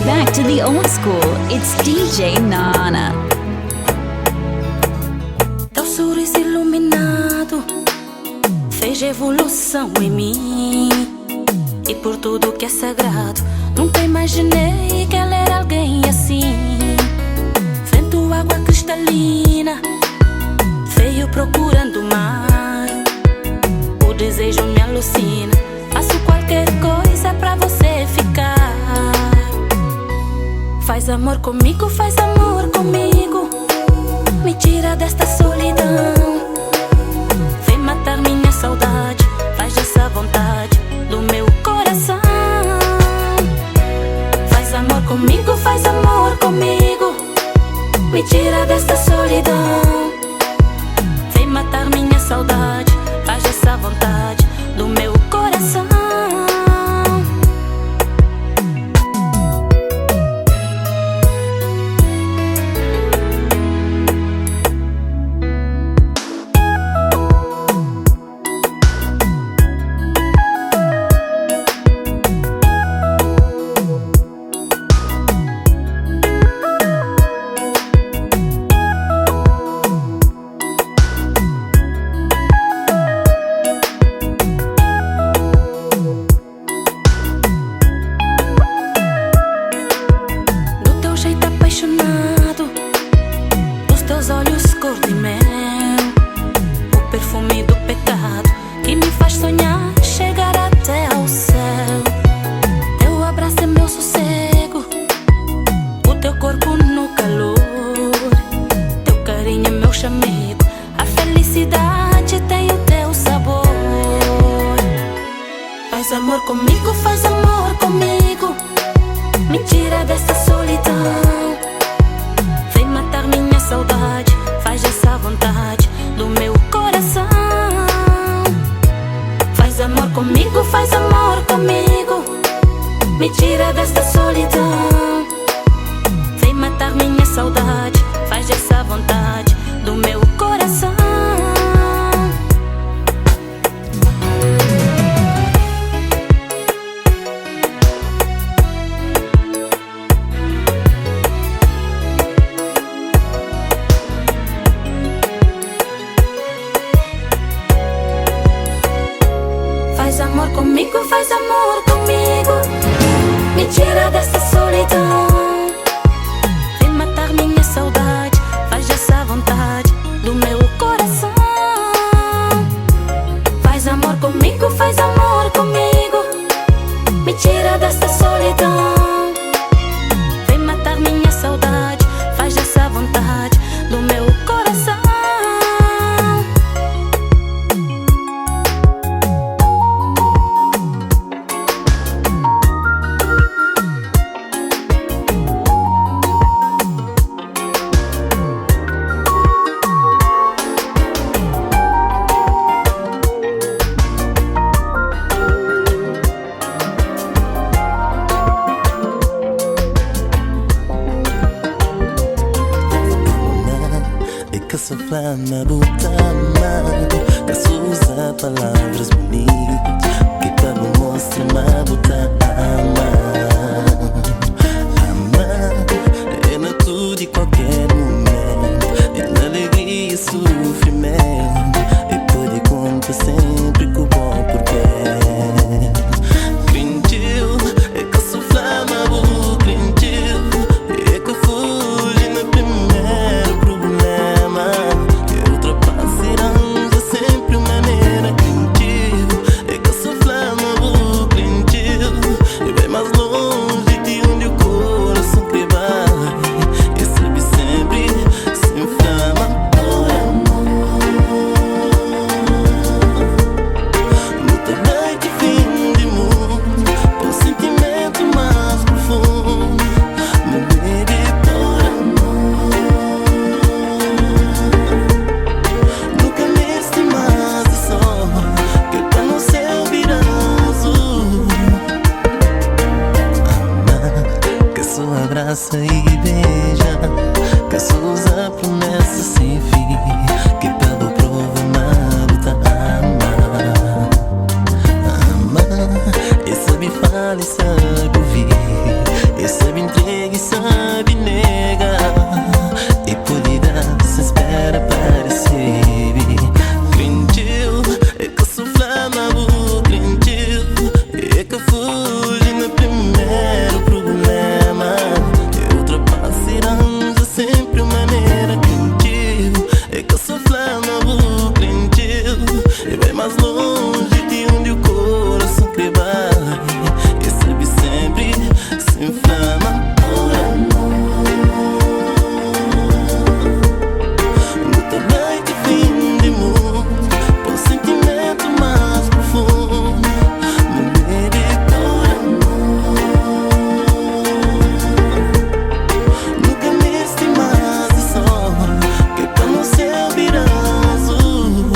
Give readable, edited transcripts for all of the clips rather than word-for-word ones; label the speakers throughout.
Speaker 1: back to the old school. It's DJ Nana.
Speaker 2: Teu sorriso iluminado fez evolução em mim, e por tudo que é sagrado nunca imaginei que ela era alguém assim. Vento, água cristalina, veio procurando mar. O desejo me alucina, faço qualquer coisa pra você ficar. Faz amor comigo, faz amor comigo, me tira desta solidão. Vem matar minha saudade, faz essa vontade do meu coração. Faz amor comigo, me tira desta solidão. Vem matar minha saudade, faz essa vontade do meu coração. Faz amor comigo, me tira dessa solidão. Vem matar minha saudade, faz essa vontade do meu coração. Faz amor comigo, me tira dessa solidão. Vem matar minha saudade, faz essa vontade do meu coração. Faz amor comigo, me tira dessa solidão. Vem matar minha saudade, faz essa vontade do meu coração. Faz amor comigo, me tira dessa solidão. Vem matar minha saudade, faz essa vontade do meu coração.
Speaker 3: Flama botama, caso usa palavras bonitas que para me mostrar uma bota amar é na tudo e qualquer momento, é na alegria e sofrimento, e pode contar sempre com o bom por perto. Crintil, é que sou flama bo crintil, é que fuge no primeiro problema. Sempre maneira crintil, mais longe de onde o coração que vai. E sabe sempre se inflama por amor. No tamanho de fim de mundo, por sentimento mais profundo, me baby por amor. Nunca me estimasse só, que para no céu virá azul.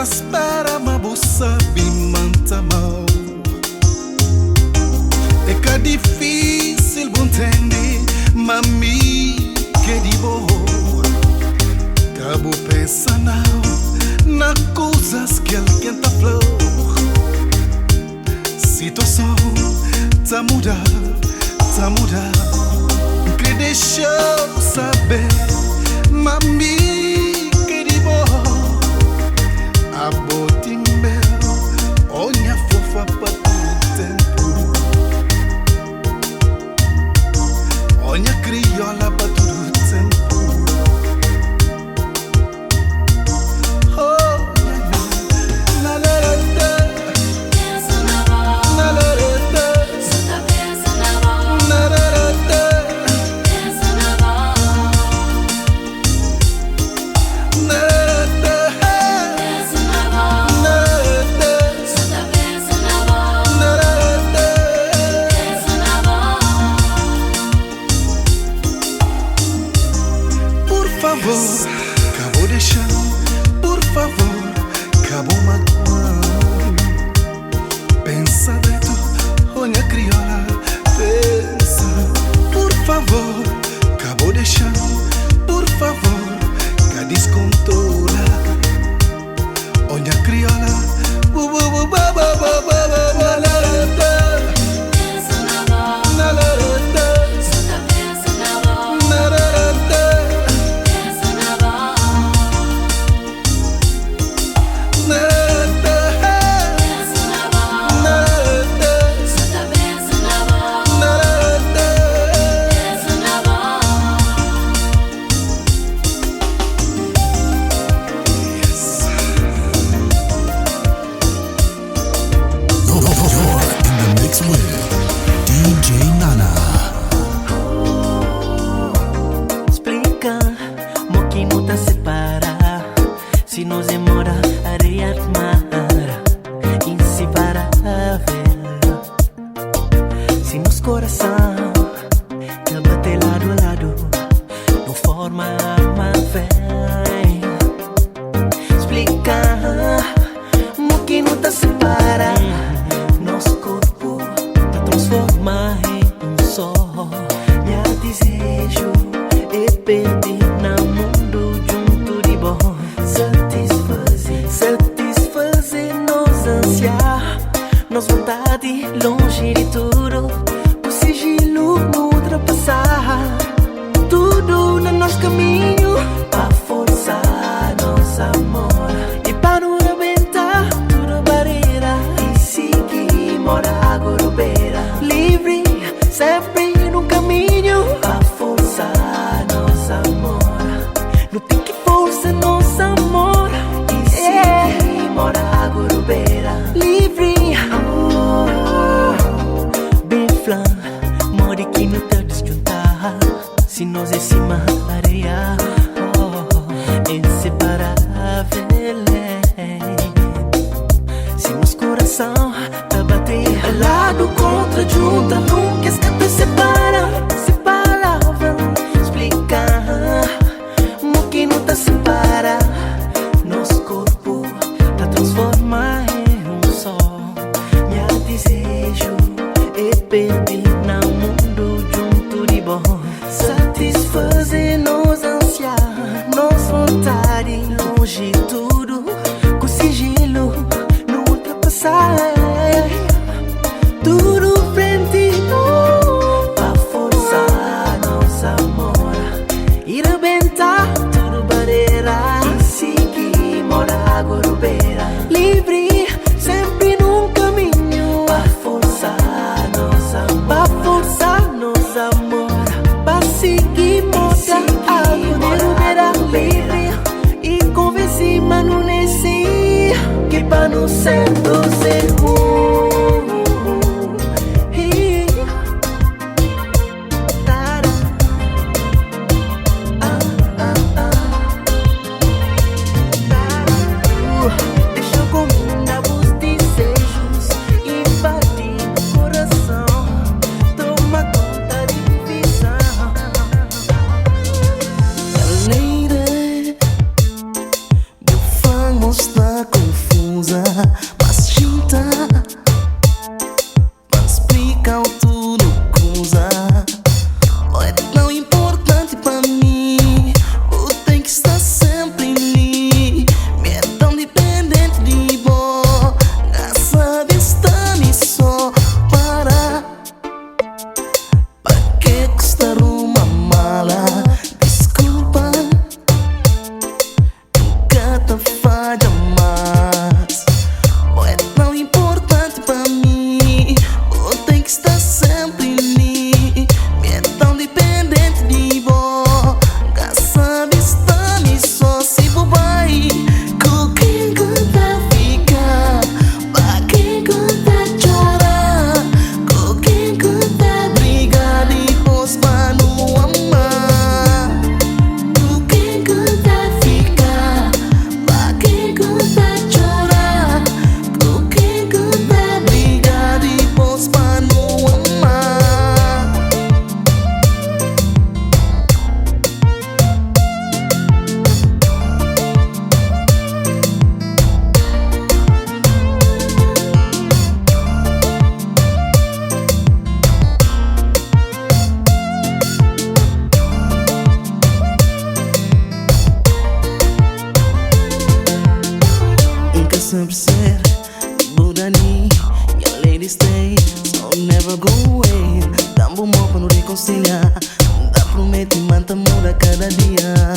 Speaker 4: Espera ma bussa bimanta mau. É que difícil entender, mami, que de boa. Cabo pensa na coisas que alguém tá flor. Situação tá muda, tá muda. Que deixa eu saber, mami, que de boa. A botimbel, olha fofa para todo tempo. Olha crioula para todo tempo. Oh, na na na na.
Speaker 2: Pensa na voz,
Speaker 4: Na na na na.
Speaker 2: só pensa na voz,
Speaker 4: Na na na na.
Speaker 2: pensa na voz.
Speaker 3: namora areia de mar, inseparável. Se nos coração te bater lado a lado, não forma alma vem explicar o que não te separa. Nosso corpo te transforma em só. Minha desejo é perder no mundo junto de bom. Satisfazer nos ansiar, nos vontade longe de tudo. O sigilo não ultrapassar tudo no nosso caminho, pra forçar nosso amor e para não arrebentar tudo barreira e seguir morar gorobeira livre sempre no caminho, pra forçar nosso amor. Não tem que forçar nosso amor e seguir morar gorobeira livre. Bem flan, more que não te desjuntar. Se nós em cima da areia, inseparável. Se nos coração te bater lado contra junta, nunca escapa separa. Separável, explicar o que não te separa. Nosso corpo te transforma em um só. Minha desejo é perder no mundo junto de bom. Satisfazer nos ansiar, nos vontade longe de tudo. Com sigilo não ultrapassar tudo frente pra forçar nosso amor e arrebentar tudo barreira e seguir morar gorobeira livre sempre num caminho, pra forçar nosso amor, pra forçar nosso amor, pra seguir morar gorobeira livre e convencer mano nesse que pra não ser doce. Deixa eu combinar os desejos, invadir o coração, toma conta de visão. Lady, bufamos está confusa, mas tinta, mas explica tudo coisa. É tão importante pra mim, o tem que estar sempre em mim. Me é tão dependente de boa, essa vista me só para. Pra que custar uma mala? Desculpa, nunca te falha mais. É tão importante pra mim, o tem que estar sempre em mim. Me é tão dependente de boa, essa vista me só se bobai. Com quem canta ficar, pra quem canta chorar, com quem canta brigar depois pra não amar. Com quem canta ficar, pra quem canta chorar, com quem canta brigar depois pra não amar. Nunca sempre ser Budani, your lady stay, so never go away. Dá um bom pra não reconciliar, dá promete manta muda cada dia.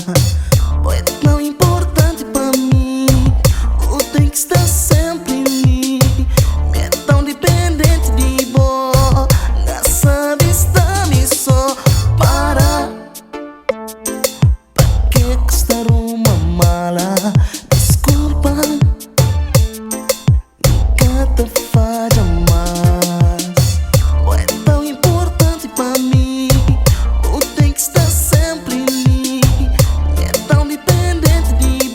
Speaker 3: É tão importante pra mim, o tem que estar sempre em mim. Me é tão dependente de boa, nessa vista me só para. Pra que custar uma mala? Desculpa, nunca te falha mais. É tão importante pra mim, o tem que estar sempre em mim. É tão dependente de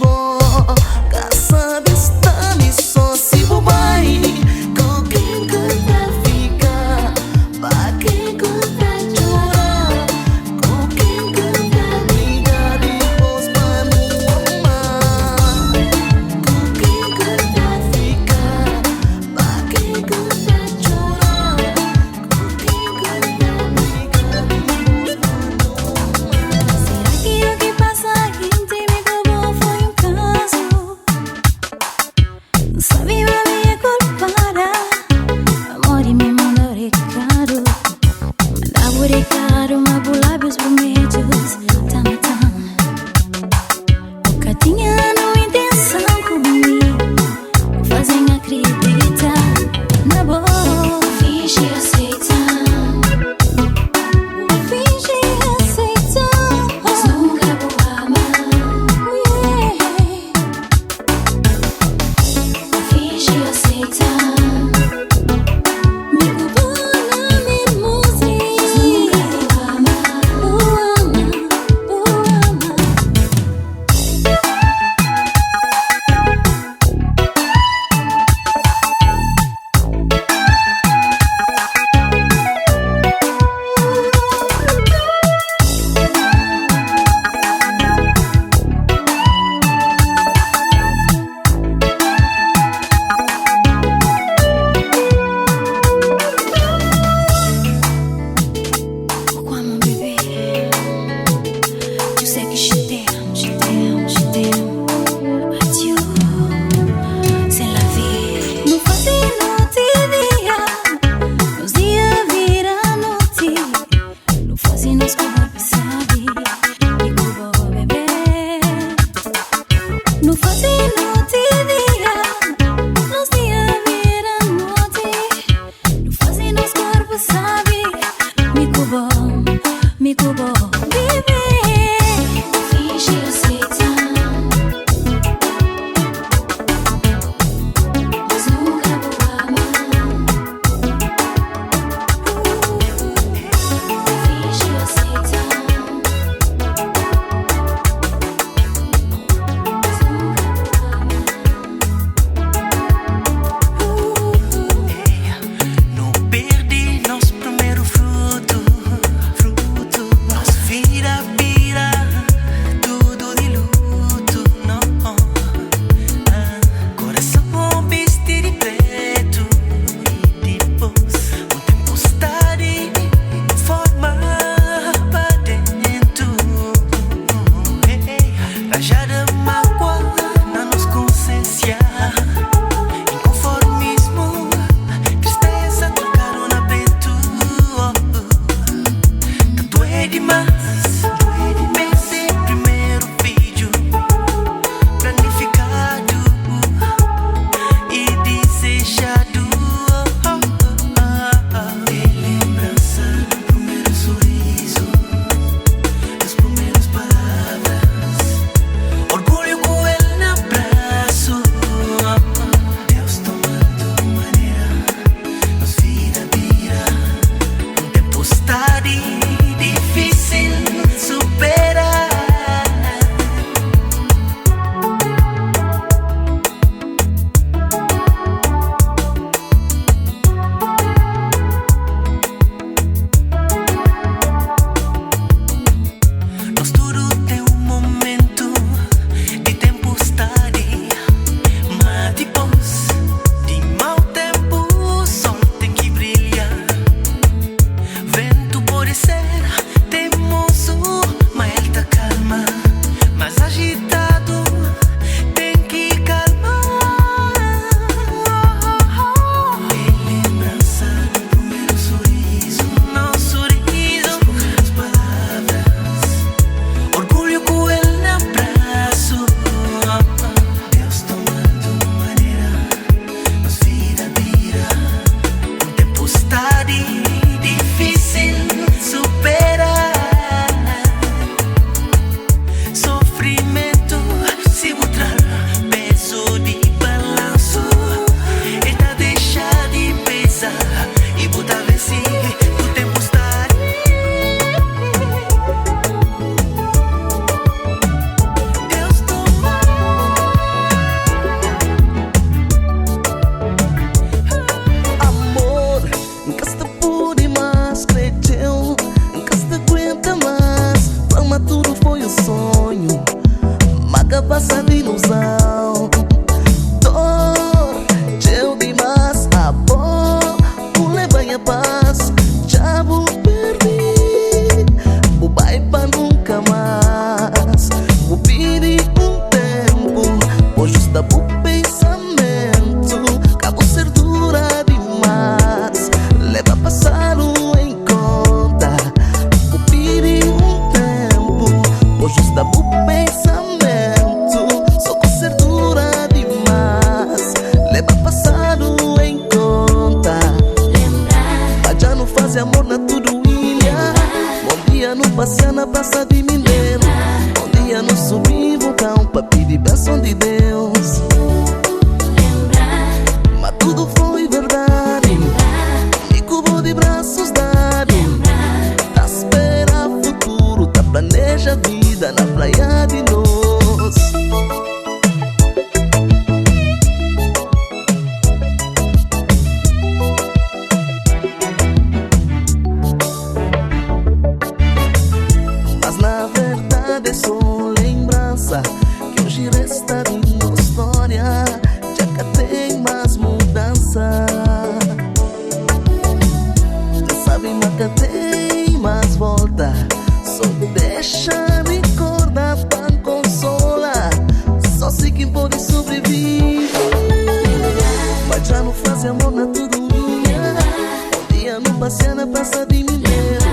Speaker 3: passear na praça de Mineiro.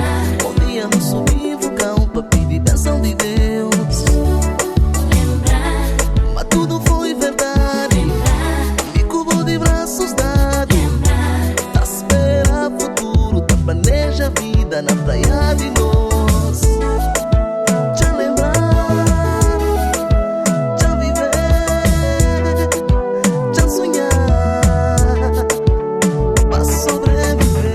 Speaker 3: Um dia no subir vulcão pra pedir benção de Deus. Mas tudo foi verdade, me cobrou de braços dados. Tá a esperar futuro, tá planeja a vida na praia de nós. Já lembrar, já viver, já sonhar, pra sobreviver.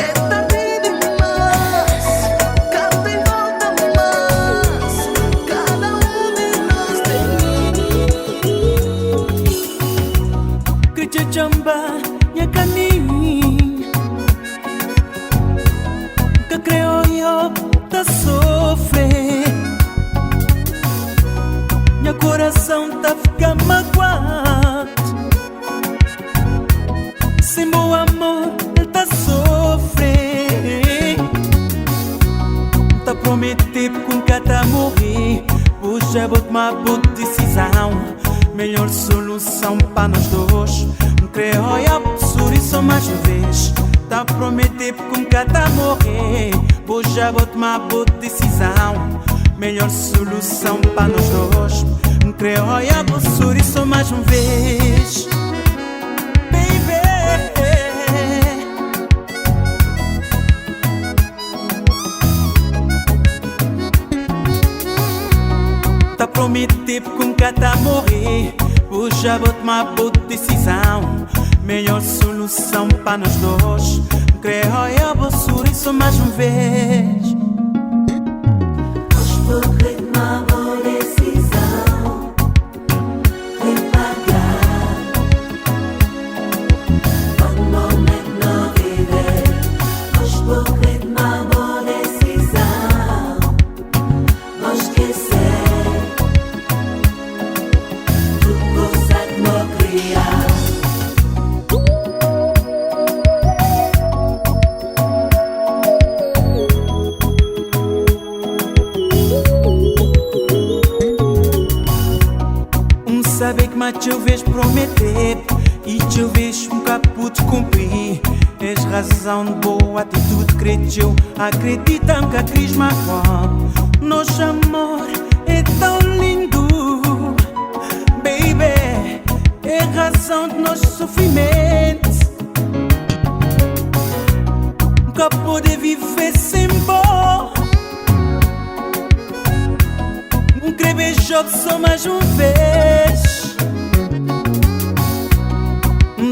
Speaker 3: É tarde demais, cada em volta mais, cada de nós tem.
Speaker 5: Kerja jamba nya caninho que creo yo tá sofrer. Meu coração tá fica magoado. Sem meu amor ele tá sofrer. Tá prometido que nunca tá morrer. Hoje vou tomar boa decisão. Melhor solução para nós dois. Não creio a sorriso mais uma vez. Tá prometido que nunca tá morrer. Hoje vou tomar boa decisão. Melhor solução para nós dois. Não creio a sorriso mais uma vez. Baby, tá prometido que nunca tá morrer. Hoje vou tomar boa decisão. Melhor solução para nós dois. Creio a sorriso mais uma vez.
Speaker 2: Hoje vou tomar boa decisão. Vem pagar. Um momento não viver. Hoje vou tomar boa decisão. Vou esquecer tudo que vou criar.
Speaker 5: Saber que mais te vejo prometer e te vejo nunca pude cumprir. És razão de boa atitude, creio. Acredita que a crise magoa. Nosso amor é tão lindo, baby. É razão de nosso sofrimento. Nunca pude viver sem bom. Não querer beijar só mais uma vez.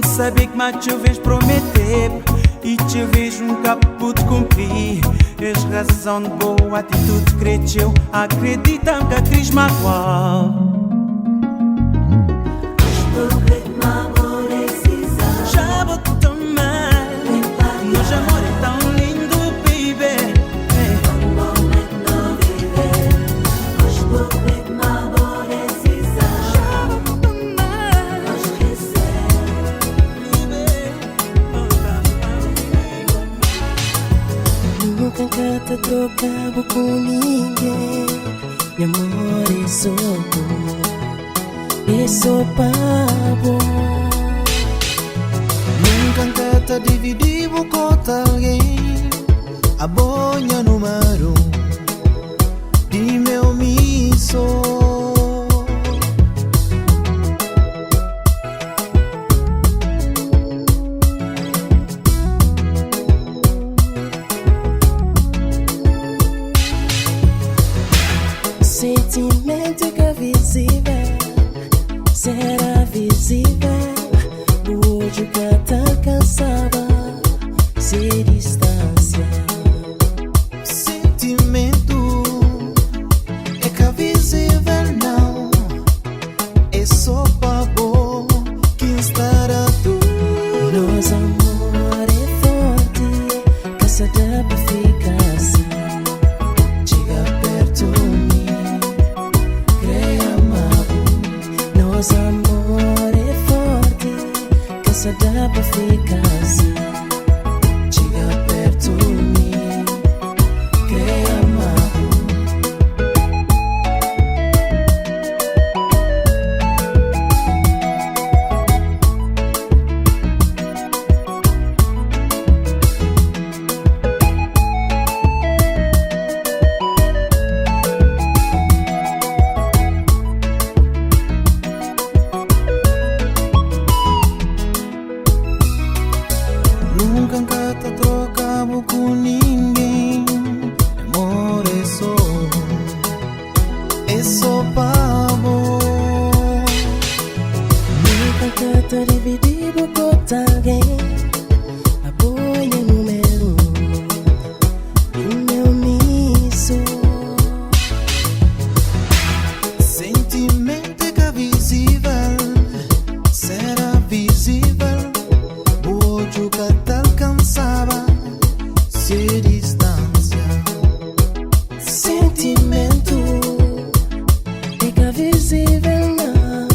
Speaker 5: Saber que mais te vejo prometer e te vejo nunca pude cumprir. És razão de boa atitude, creio. Acredita que a crise magoa.
Speaker 2: Vou tomar boa decisão.
Speaker 5: Já vou tomar. Nosso amor é tão lindo, baby.
Speaker 2: Um momento não viver. Hoje vou tomar boa decisão.
Speaker 5: Já vou tomar.
Speaker 2: Vou esquecer
Speaker 6: nunca canta trocava com ninguém. Meu amor é só bom, é só bom.
Speaker 4: Nunca canta dividir com alguém. A bonha número de meu miso.
Speaker 6: Sentimento que é visível será visível. O ódio que atacava se distância.
Speaker 4: Sentimento é que é visível Nunca canta trocavo com ninguém. Amor é só pavo.
Speaker 6: Nunca canta dividir com alguém. A boia número 1 e meu miso.
Speaker 4: Sentimento que visível será visível. O olho que te alcançava se distância.
Speaker 6: Sentimento é que visível não.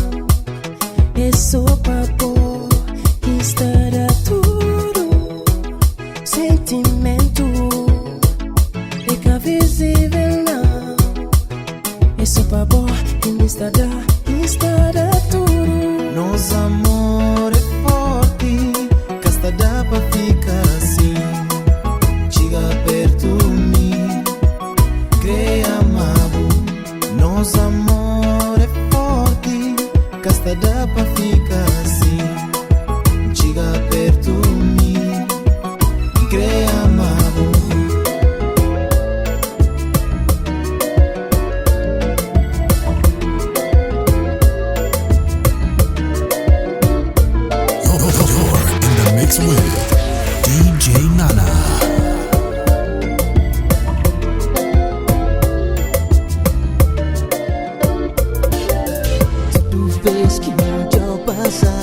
Speaker 6: É só papo que estará tudo. Sentimento é que visível não. É só papo que estará tudo.
Speaker 4: Nosso amor é forte, que está dá pra ficar assim. Chega perto de mim, creia amado. Nosso amor é forte, que está dá pra ficar assim. Chega perto de mim, creia amado.
Speaker 7: In the mix with DJ Nana.
Speaker 6: Tu vês que não te passa,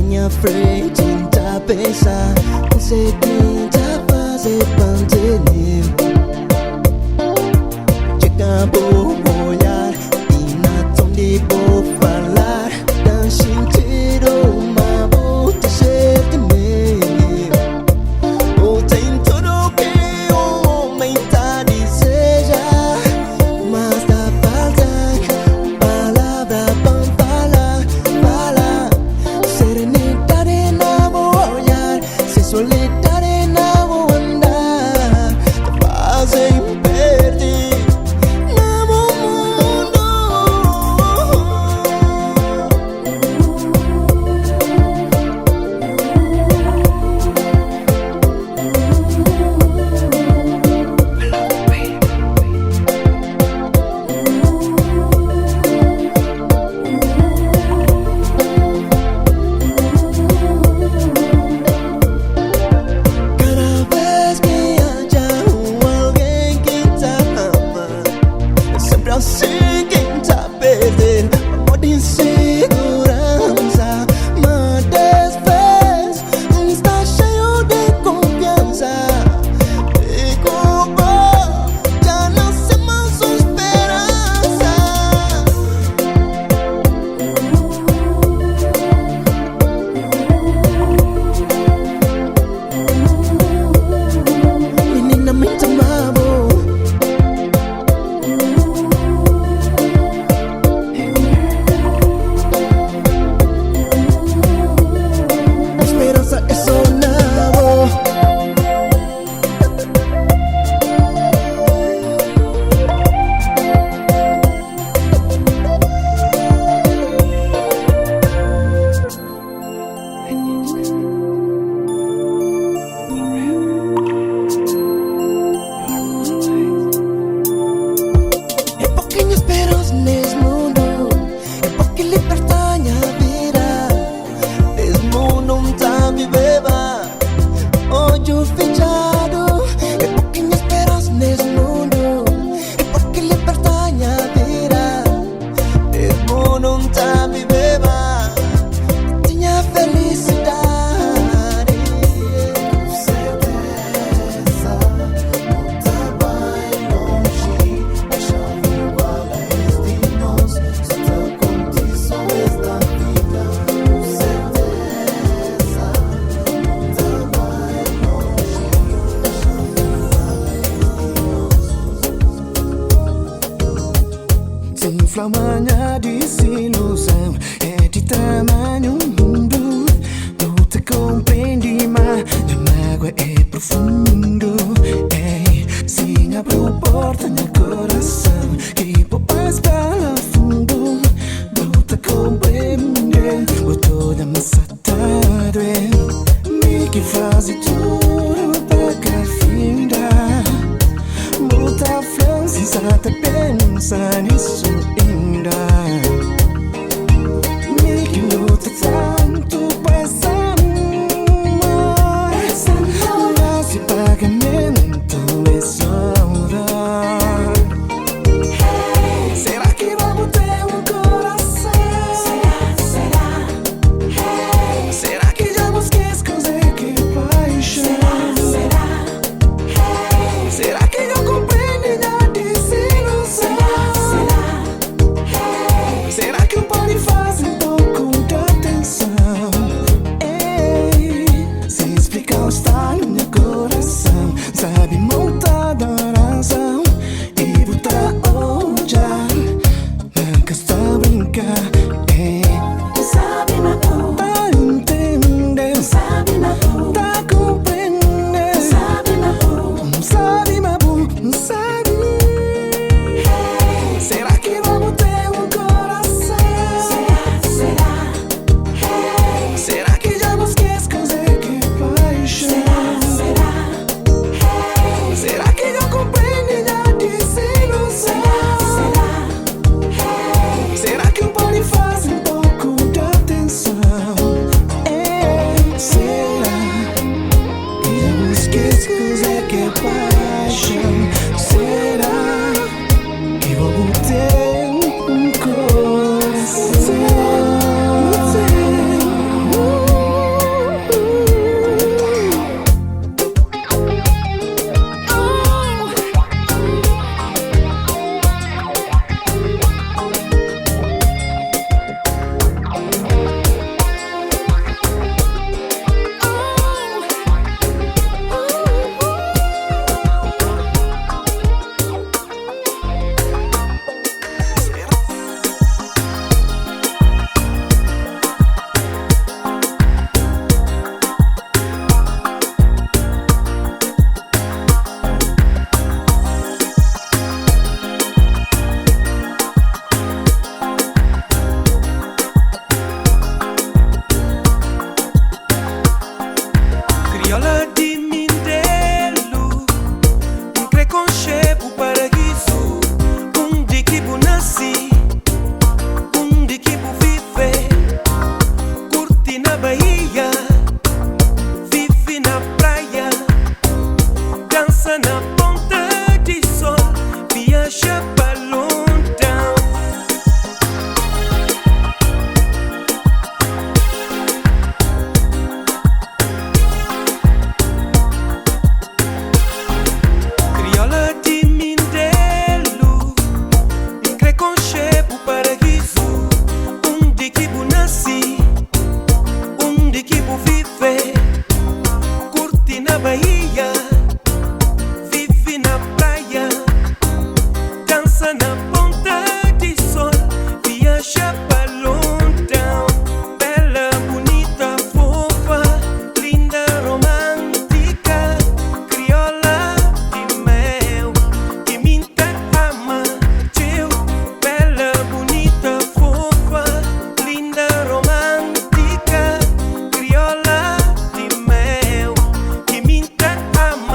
Speaker 6: minha frente tá pensa, consegui tá fazer pantelir. Chega por olhar e na tom de vou falar, dá sentido uma volta cheia de mim. Ou tem tudo que um homem tá deseja, mas dá falta palavra pra falar. Serenidade na vou olhar, sensualidade na vou andar. Te fazem perder na vou mundo. Cada vez que haya alguém que te ama, é sempre assim quem tá perdendo amor de insegurança. Mas desfez, está cheio de confiança. E culpa, já não sei mais sua esperança. Menina muito amava. A esperança é só nada. É pouquinho esperança nesse mundo, é porque libertar a vida. Mesmo não tá viveva, olho fechado. É pouquinho esperança nesse mundo, é porque libertar a vida. Mesmo não tá viveva, tinha felicidade. Com certeza, não tá bem longe. Deixa viva de nós, se te condições da vida. Com certeza, não tá bem longe. Se inflama minha desilusão, é de tamanho mundo. Não te compreendi, mas a mágoa é profundo. Ei, sim, abriu porta no coração, que poupas para fundo. Não te compreender, o toda massa tá doendo. Me que faz tudo para que finda. Muita França até pensa nisso ainda. Me que luta tanto para amor. Mas o pagamento é saudade. Será que vamos ter um coração? Será? Será que já busquei esconder que paixão? Será que eu compreendo a desilusão? Será que o pode fazer um pouco de atenção? Ei, se explicar o estado no meu coração, sabe montar da razão e botar olhar, nunca está a brincar. Ei, sabe, Mabu, tá entendendo? Sabe, Mabu, tá compreendendo? Sabe, Mabu, sabe, Mabu, sabe? Será que vamos ter um coração? Será? Será que já busquei esconder que paixão? Será que eu compreendo a desilusão? Será que o pode fazer um pouco de atenção? Ei, será que já busquei esconder que paixão? Será que vou ter um coração?
Speaker 5: Criolla di Mindelo, preconceito paraíso, onde que eu nasci, onde que eu vive, curti na Bahia, vive na praia, dança na ponta de sol, viaja para London. Criolla di Mindelo, preconceito paraíso, onde que eu nasci, onde que eu vive, curti na Bahia, vive na praia, dança na ponta de sol, viaja para London. Bela, bonita, fofa, linda, romântica, criolla de mel, que me ama, teu. Bela, bonita, fofa, linda, romântica, criolla de mel, que me ama.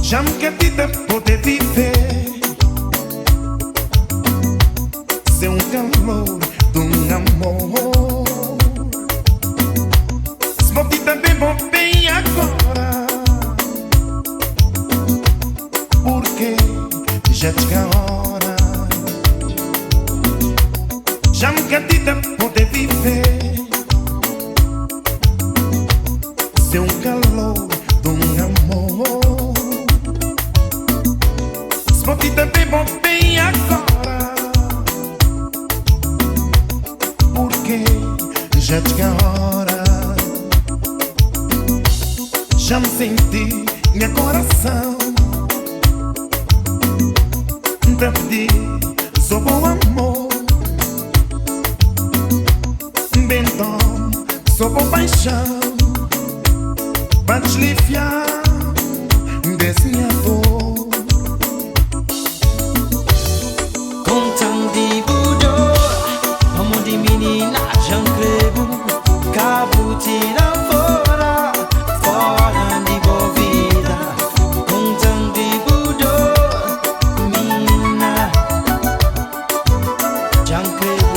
Speaker 6: Já me catita poder viver sem um calor de um amor. Se vou te também vou bem agora, porque já chega a hora. Já me catita poder viver sem um calor de um amor. Se vou te também vou bem agora, porque já chega a hora. Já me senti, meu coração te pedir só bom amor. Bem então, só bom paixão, para desliviar desse minha dor.
Speaker 5: Contando de budor, amor de menina, já creio. Cabo tira fora, fora de boa vida. Contando de budor, menina, já creio,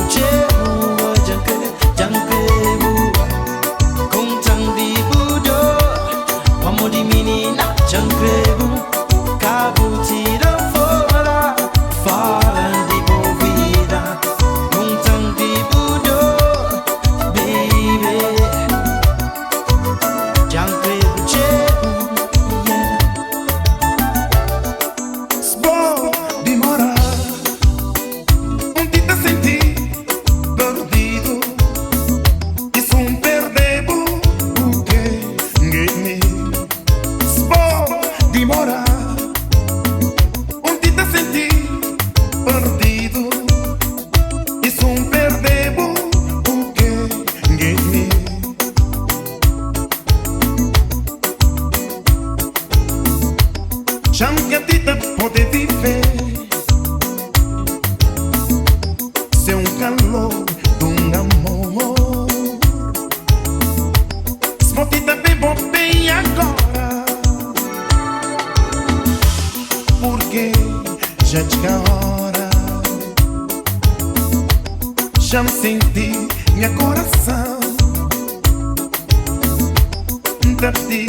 Speaker 5: já creio. Contando de budor, amor de menina, já creio. Cabo tira fora, fora de boa vida. Contando de budor, baby, já creio, yeah.
Speaker 6: Se vou demorar dia sentir perdido, isso perdebo o que me. Se vou demorar dia sentir perdido, isso perdebo o que me. Já me catita poder viver sem um calor de um amor. Se vou te também vou bem agora, porque já chega a hora. Já me senti, meu coração te pedir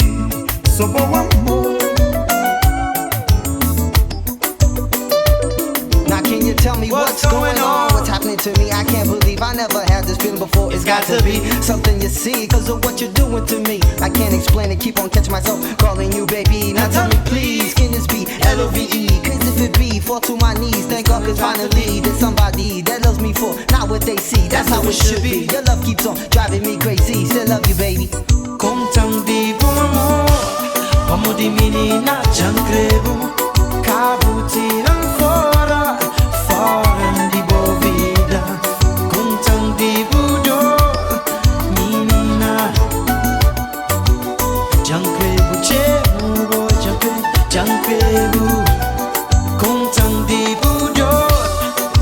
Speaker 6: só bom amor.
Speaker 8: Now can you tell me what's going on? What's happening to me? I can't believe I never had this feeling before. It's got to be something you see, cause of what you're doing to me. I can't explain it, keep on catching myself calling you baby. Now tell me please, can this be L-O-V-E? Cause if it be, fall to my knees. Thank God cause finally there's somebody that loves me for not what they see. That's how it should be. Your love keeps on driving me crazy. Still love you baby.
Speaker 5: Contando de bom amor, amor de menina, já creio. Cabo tira fora, fora de boa vida. Contando de budor, menina, já creio, já creio. Contando de budor,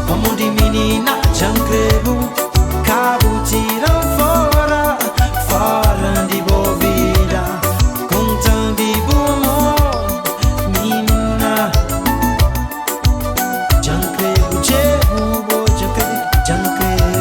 Speaker 5: amor de menina, já creio. Cabo tira fora, fora de boa vida. Contando de bom amor, menina, já creio, já creio.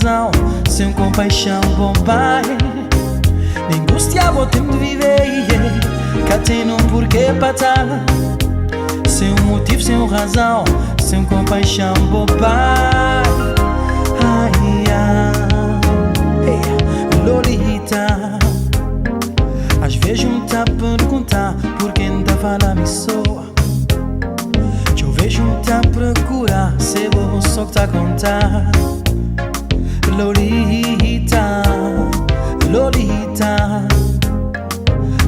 Speaker 5: razão, sem compaixão, bom pai. Nem gostia, vou tempo de viver, cá tem um porquê para estar. Sem um motivo, sem uma razão, sem compaixão, bom pai. Ai, ai, hey, Lolita. Às vezes me tá a perguntar por quem tá falando me soa. Que eu vejo me tá a procurar, se vou só que tá a contar. Lolita, Lolita.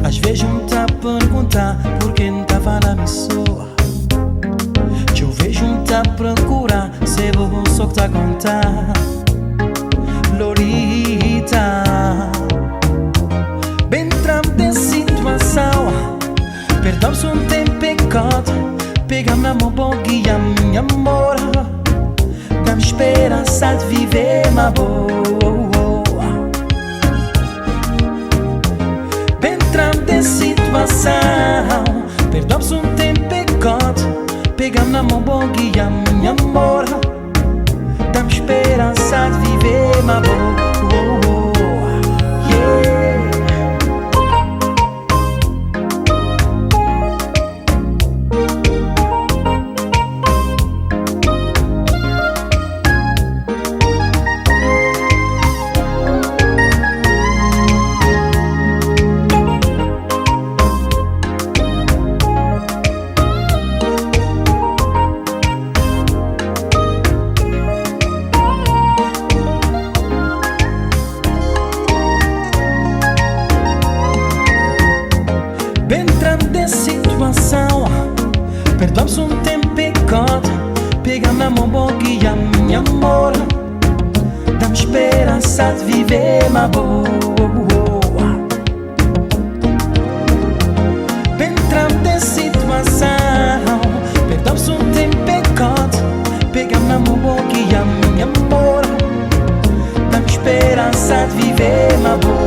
Speaker 5: Às vezes me tá a perguntar por quem tá falando me soa. Que eu vejo me tá a procurar, se vou só que tá a contar. Lolita. Bem tramo de situação, perdão-se um tempo pecado. Pega-me na mão, bom guia, minha amor. Dá-me esperança de viver, uma boa. Bem tramo de situação, perdão-se um tempo pecado. Pega-me na mão, bom guia, minha amor. Dá-me esperança de viver, uma boa. Perdão-se um tempo pecado. Pega-me na mão, bom guia, minha amor. Dá-me esperança de viver, uma boa. Bem tramo de situação, perdão-se um tempo pecado. Pega-me na mão, bom guia, minha amor. Dá-me esperança de viver, uma boa.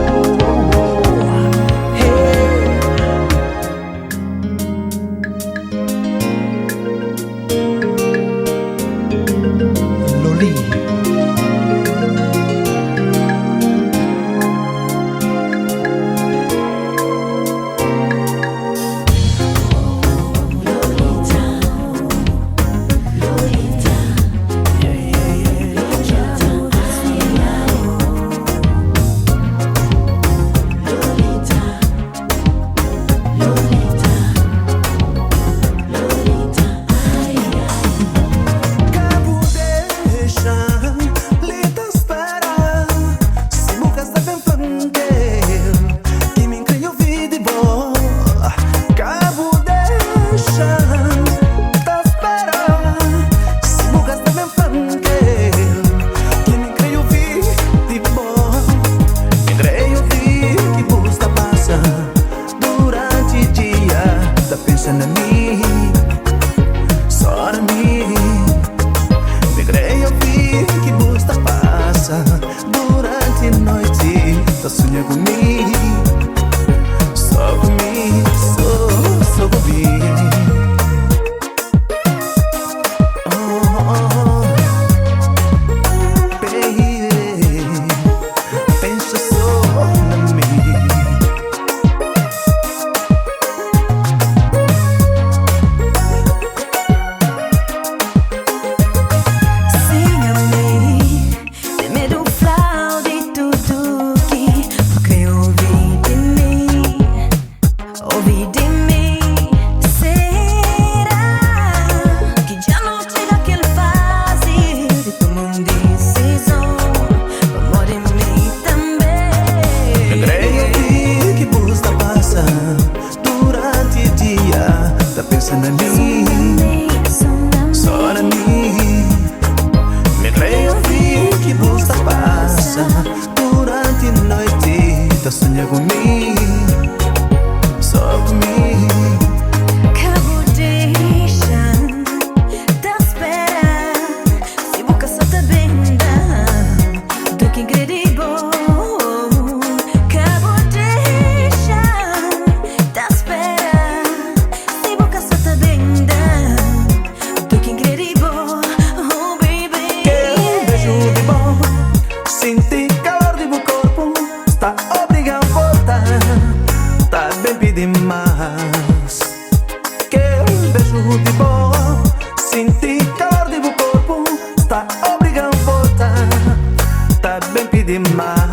Speaker 6: demais.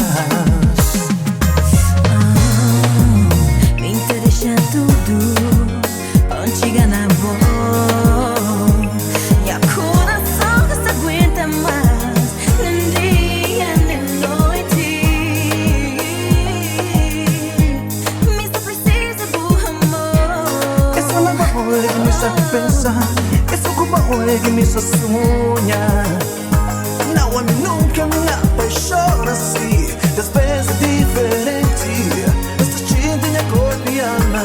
Speaker 2: Vem te deixar tudo contigo na boa. E a coração que se aguenta mais nem dia nem noite. Me só precisa do amor.
Speaker 6: Essa lava é que me faz pensar, essa culpa é que me faz sonhar. Não é nunca me apaixona assim, das vezes é diferente. Essa gente é copiana.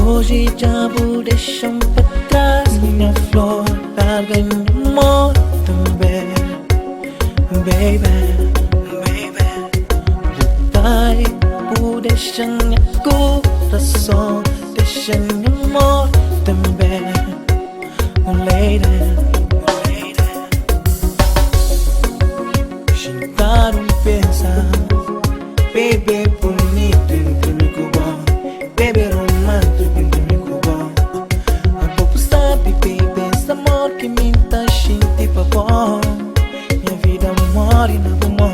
Speaker 6: Hoje já vou deixar pra trás minha flor, alguém me amor também, baby. Vai por deixar minha coração, deixa meu amor também, lady. Juntaram pensar, baby bonito, muito bom, baby romântico, muito bom. A pouco sabe, baby, esse amor que me tá gente pra bom. Minha vida morre na bom,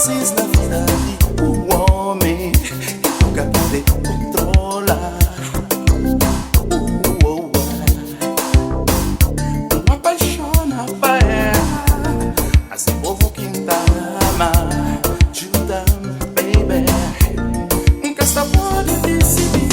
Speaker 3: preciso na verdade o homem que nunca pode controlar. Não apaixona para ela, mas o povo que tá ama. Ajuda-me, baby, nunca está pode decidir.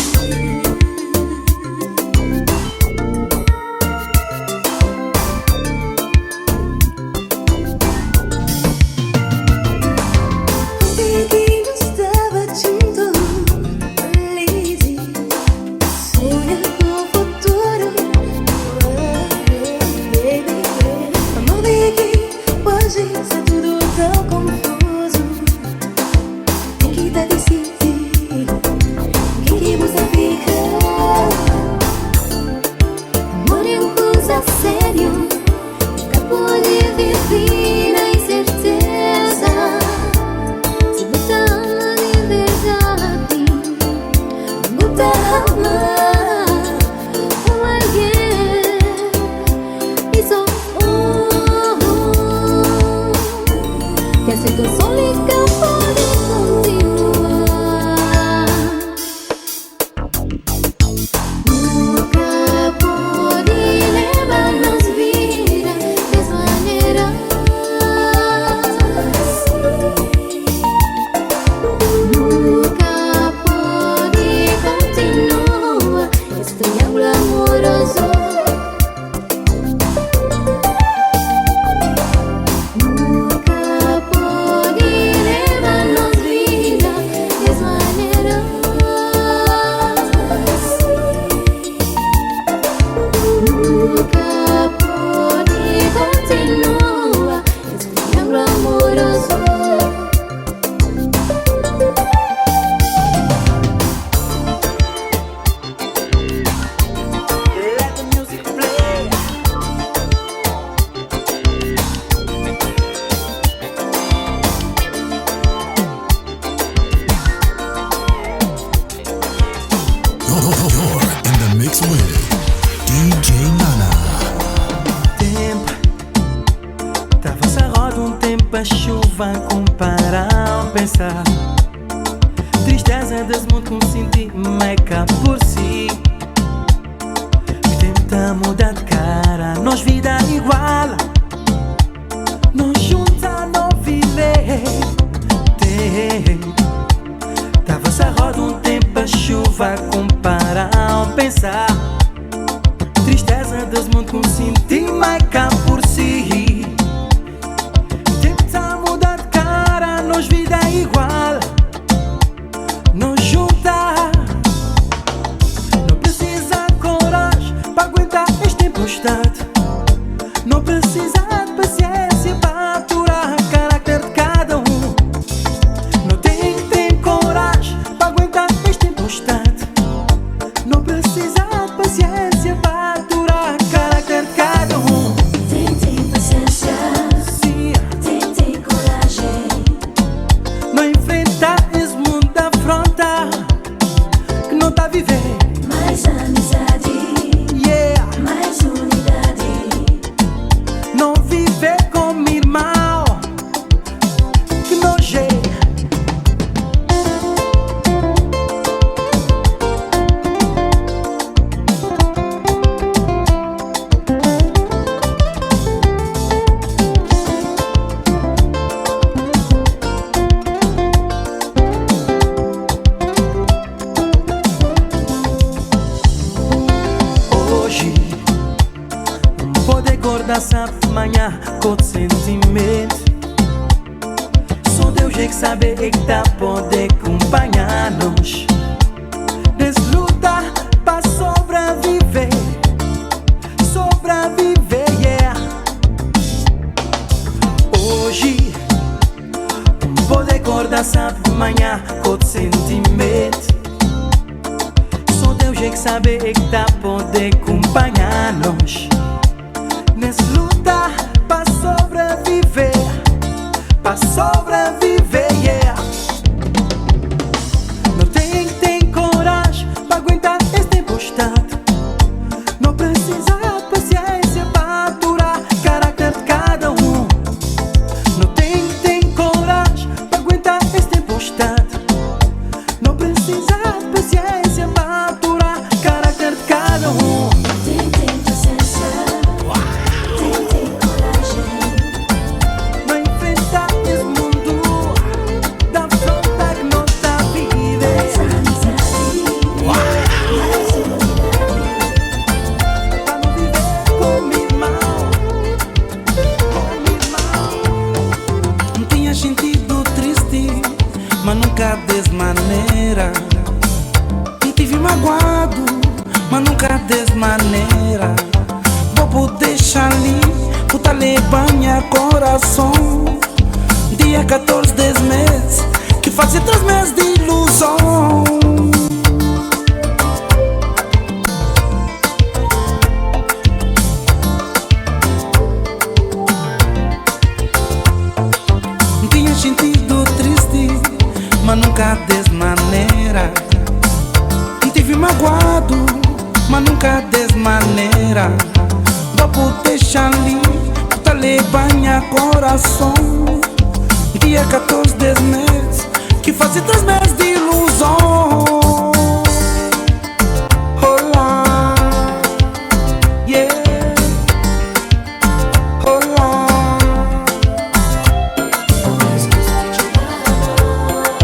Speaker 5: Tristeza desse mundo com sentir meca por si. Tenta mudar de cara, nós vida igual. Nós junta, não viver. Tava essa roda um tempo a chuva comparar pensar. Tristeza desse mundo com sentir meca por si. Tenta mudar de cara, nós vida igual. Não junta, não precisa coragem para aguentar esta tempestade. Não precisa de paciência para aturar o caráter de cada um. Não tem coragem para aguentar esta tempestade. Não precisa de paciência para aturar o caráter de cada um.
Speaker 2: Tem paciência,
Speaker 5: Sim.
Speaker 2: tem coragem.
Speaker 5: Não enfrentar esse mundo da afronta que não tá a viver.
Speaker 2: Mais amizade,
Speaker 5: Yeah.
Speaker 2: mais unidade.
Speaker 5: Não viver como irmão que nojê. Hoje não pode acordar sábado de manhã com sentimento. Só Deus é que sabe é que tá pode acompanhar-nos nessa luta para sobreviver. Sobreviver, yeah. Hoje não pode acordar sábado de manhã com sentimento. Só Deus é que sabe é que tá pode acompanhar-nos nessa luta para sobreviver. Para sobreviver, yeah. Não tem coragem para aguentar esta tempestade. Não precisa de paciência para aturar o caráter de cada um. Não tem coragem para aguentar ficar dessa maneira. Não tive magoado, mas nunca dessa maneira. Vou deixar ali, puta lhe banha coração. Dia 14 desse mês, que fazia 3 meses de ilusão. Tinha sentido triste, mas nunca dessa maneira. Tive magoado, mas nunca dessa maneira. Vou deixar ali, puta lhe banha coração. Dia 14 desse mês, que fazia 3 meses de ilusão. Olá, yeah, olá.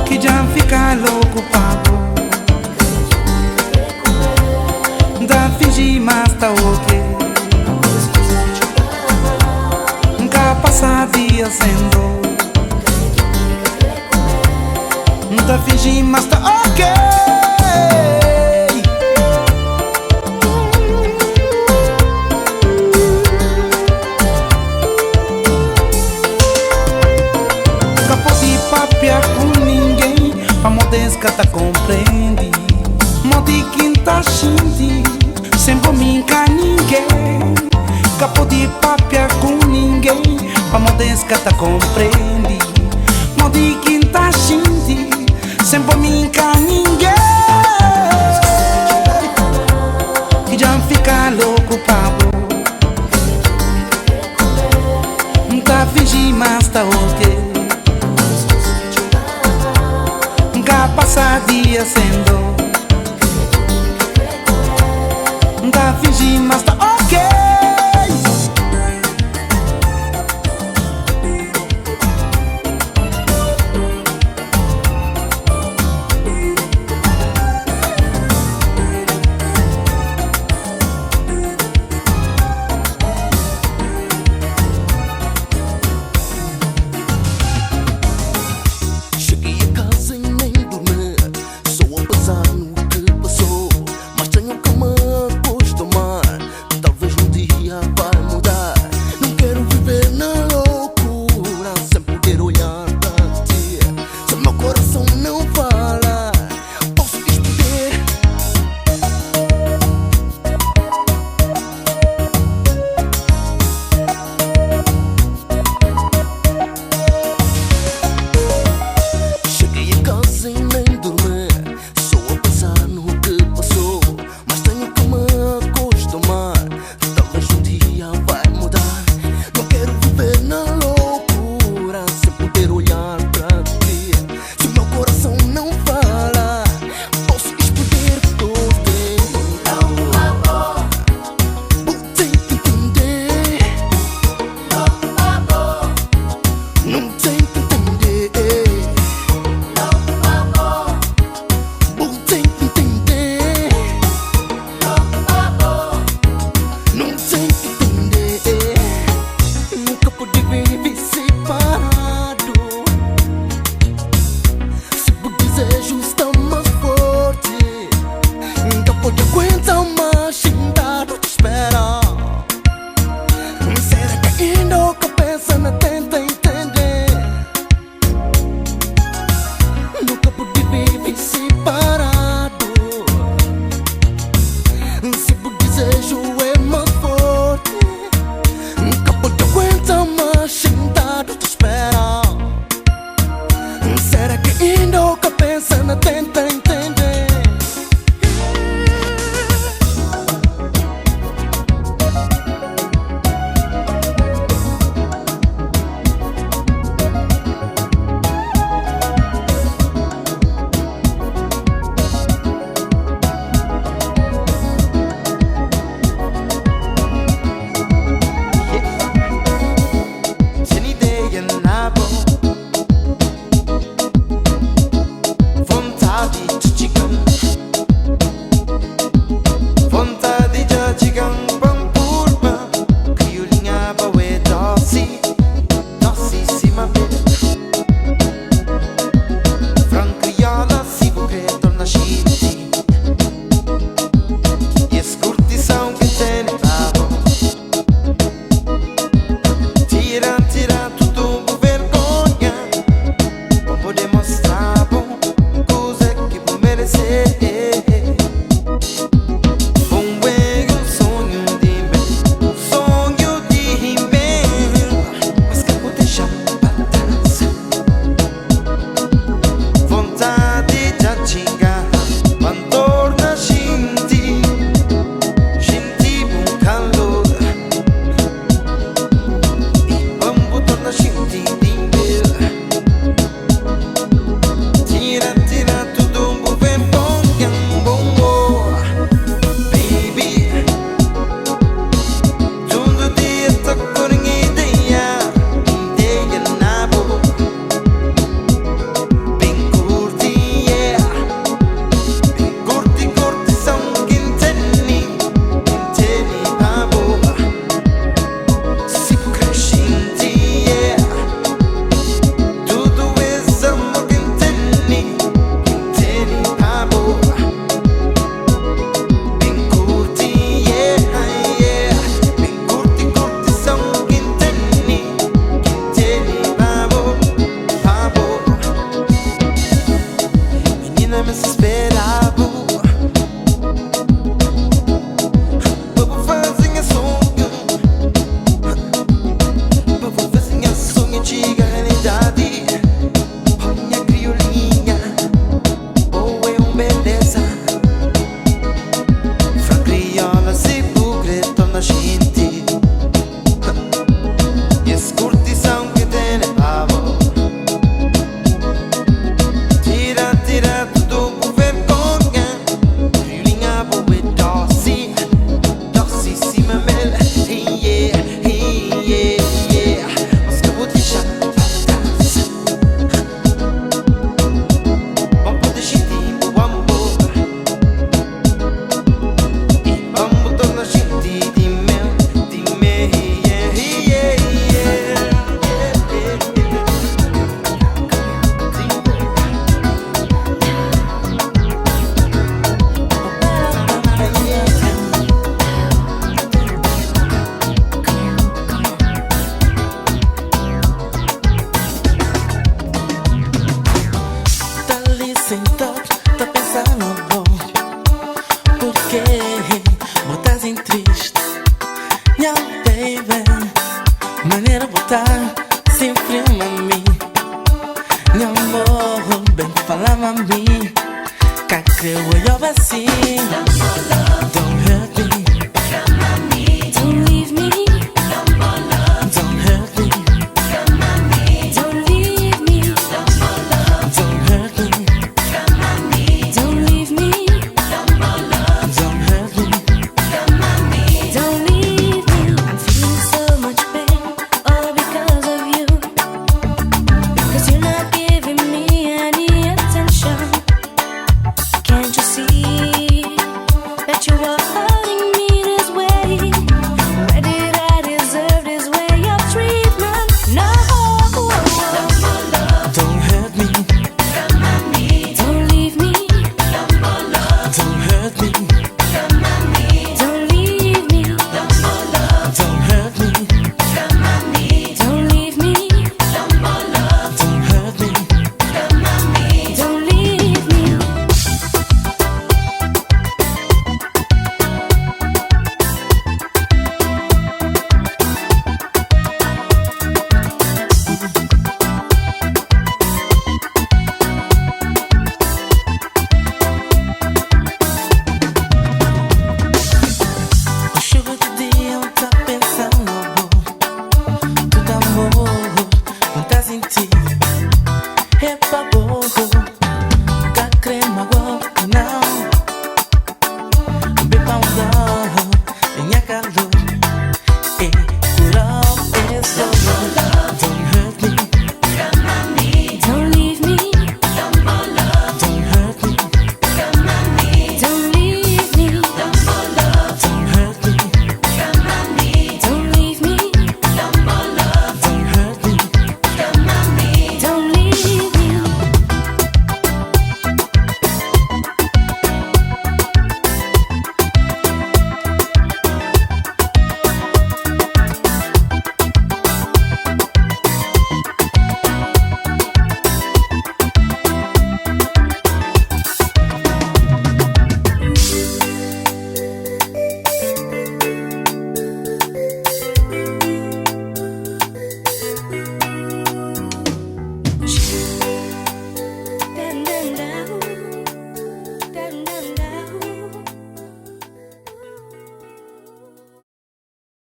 Speaker 5: Que já fica louco, pago. Da fingir, mas tá ok. Nunca passa dia sendo. Tá fingindo, mas tá ok. Nunca pode papiar com ninguém, pra modesca tá compreende. Modi quem tá xindi, sempre me enca ninguém. Nunca pode papiar com ninguém, pra modesca tá compreende. Modi quem tá xindi, sempre me enca ninguém. Que já fica louco, Pablo. Não tá fingindo, mas tá ok. Nunca passa dia sendo. Não tá fingindo, mas tá ok.
Speaker 6: Será que ainda o que pensa na tenta?